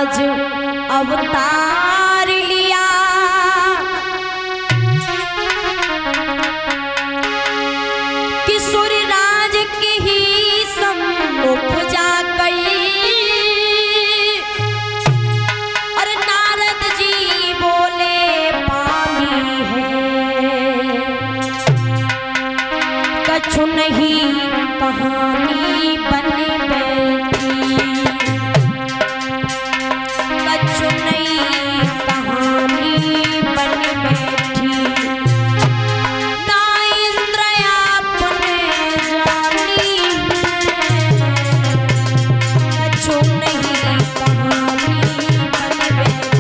आज अवतार लिया। कि सूर्यराज के ही सम्मुख जाकर और नारद जी बोले पामी है कछु नहीं कहानी बन बैठी। कछु नहीं कहानी बन बैठी। ना इंद्र आपने जानी कछु नहीं कहानी बन बैठी।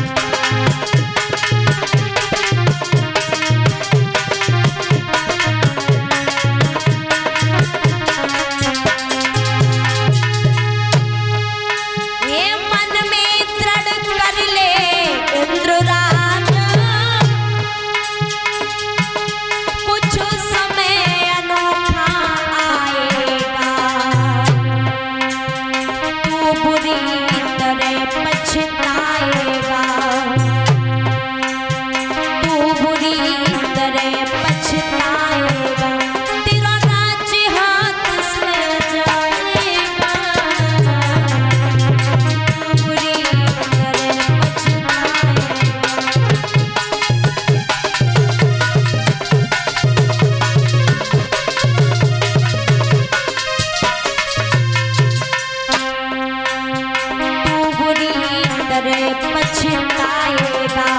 पछताएगा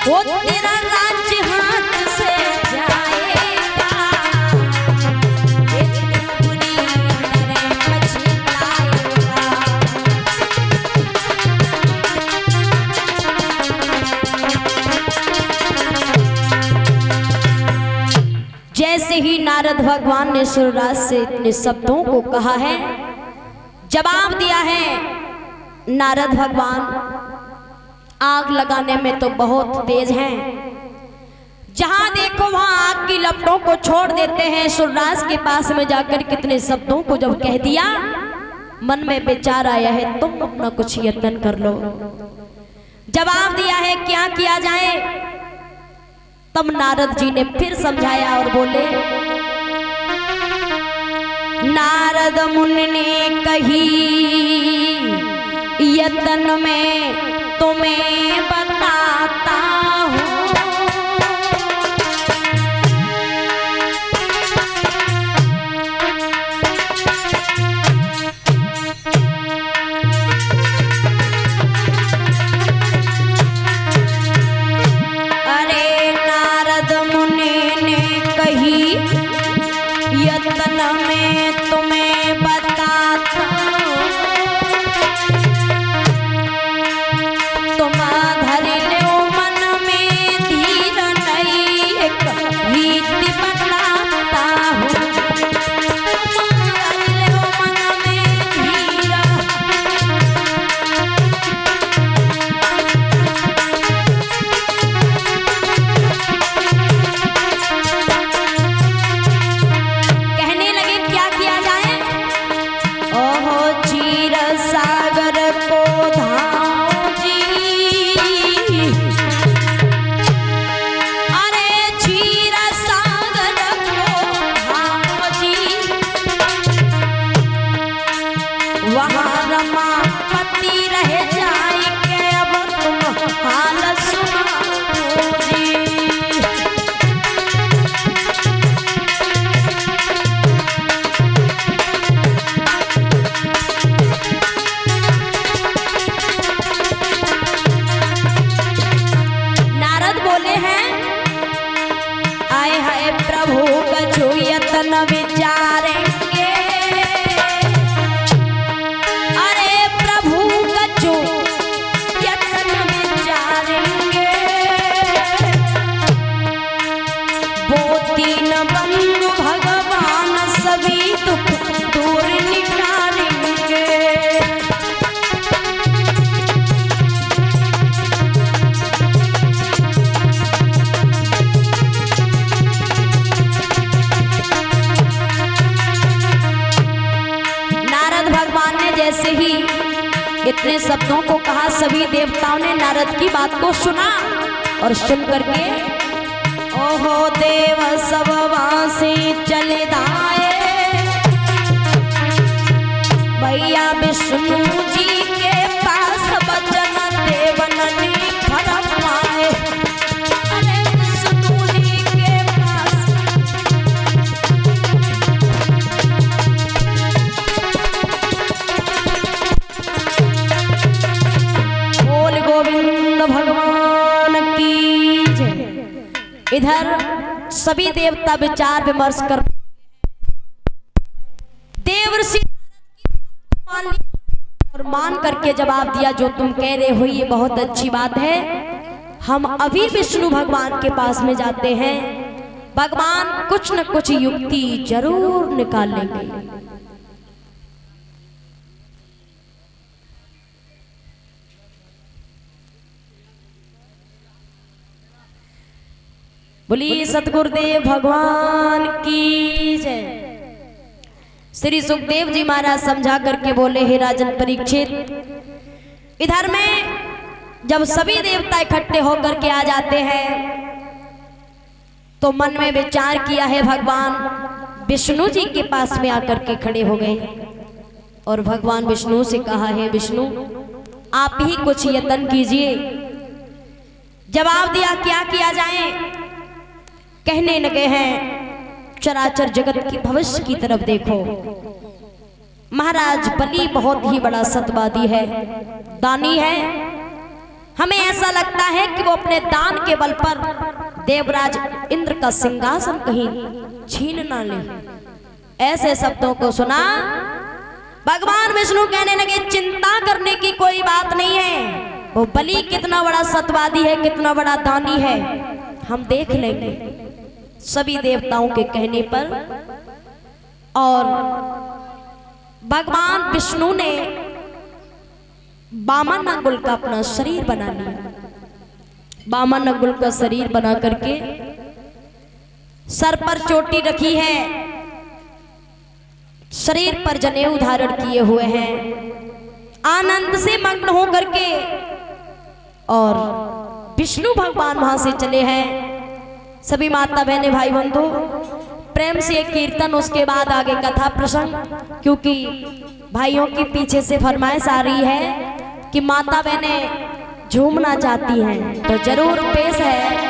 वो तेरा राज्य हाथ से जाएगा। ये तू बुरी तरह पछताएगा। जैसे ही नारद भगवान ने सूर्यराज से इतने शब्दों को कहा है, जवाब दिया है नारद भगवान आग लगाने में तो बहुत तेज हैं। जहां देखो वहां आग की लपटों को छोड़ देते हैं। सूर्यराज के पास में जाकर कितने शब्दों को जब कह दिया, मन में विचार आया है तुम अपना कुछ यत्न कर लो। जवाब दिया है क्या किया जाए। तब नारद जी ने फिर समझाया और बोले, नारद मुनि ने कही यत्न में तुम्हें बताता हूँ। अरे नारद मुनि ने कही यत्न में तुम्हें बताता हूँ। तुम इतने शब्दों को कहा, सभी देवताओं ने नारद की बात को सुना और सुन करके ओहो देव सब वासी चले दाए, भैया विष्णु जी के पास वचन देवननी खरवाए। अरे विष्णु जी के पास बोल गोविंद भगवान की जय। इधर सभी देवता विचार विमर्श कर देवर्षि और मान करके जवाब दिया, जो तुम कह रहे हो ये बहुत अच्छी बात है, हम अभी विष्णु भगवान के पास में जाते हैं, भगवान कुछ न कुछ युक्ति जरूर निकाल लेंगे। बोलिए सतगुरुदेव भगवान की जय। श्री सुखदेव जी महाराज समझा करके बोले, हे राजन परीक्षित, इधर में जब सभी देवता इकट्ठे होकर के आ जाते हैं तो मन में विचार किया है, भगवान विष्णु जी के पास में आकर के खड़े हो गए और भगवान विष्णु से कहा है, विष्णु आप ही कुछ यत्न कीजिए। जवाब दिया, क्या किया जाए? कहने लगे हैं, चराचर जगत की भविष्य की तरफ देखो, महाराज बलि बहुत ही बड़ा सत्यवादी है, दानी है। हमें ऐसा लगता है कि वो अपने दान के बल पर देवराज इंद्र का सिंहासन कहीं छीन ना ले। ऐसे शब्दों को सुना भगवान विष्णु कहने लगे, चिंता करने की कोई बात नहीं है, वो बलि कितना बड़ा सत्यवादी है, कितना बड़ा दानी है, हम देख लेंगे। सभी देवताओं के कहने पर और भगवान विष्णु ने वामन अंगुल का अपना शरीर बना लिया। वामन अंगुल का शरीर बना करके सर पर चोटी रखी है, शरीर पर जनेऊ धारण किए हुए हैं, आनंद से मग्न हो करके और विष्णु भगवान वहां से चले हैं। सभी माता बहने भाई बंधु प्रेम से कीर्तन, उसके बाद आगे कथा प्रसंग, क्योंकि भाइयों की पीछे से फरमाइश आ रही है कि माता बहने झूमना चाहती हैं, तो जरूर पेश है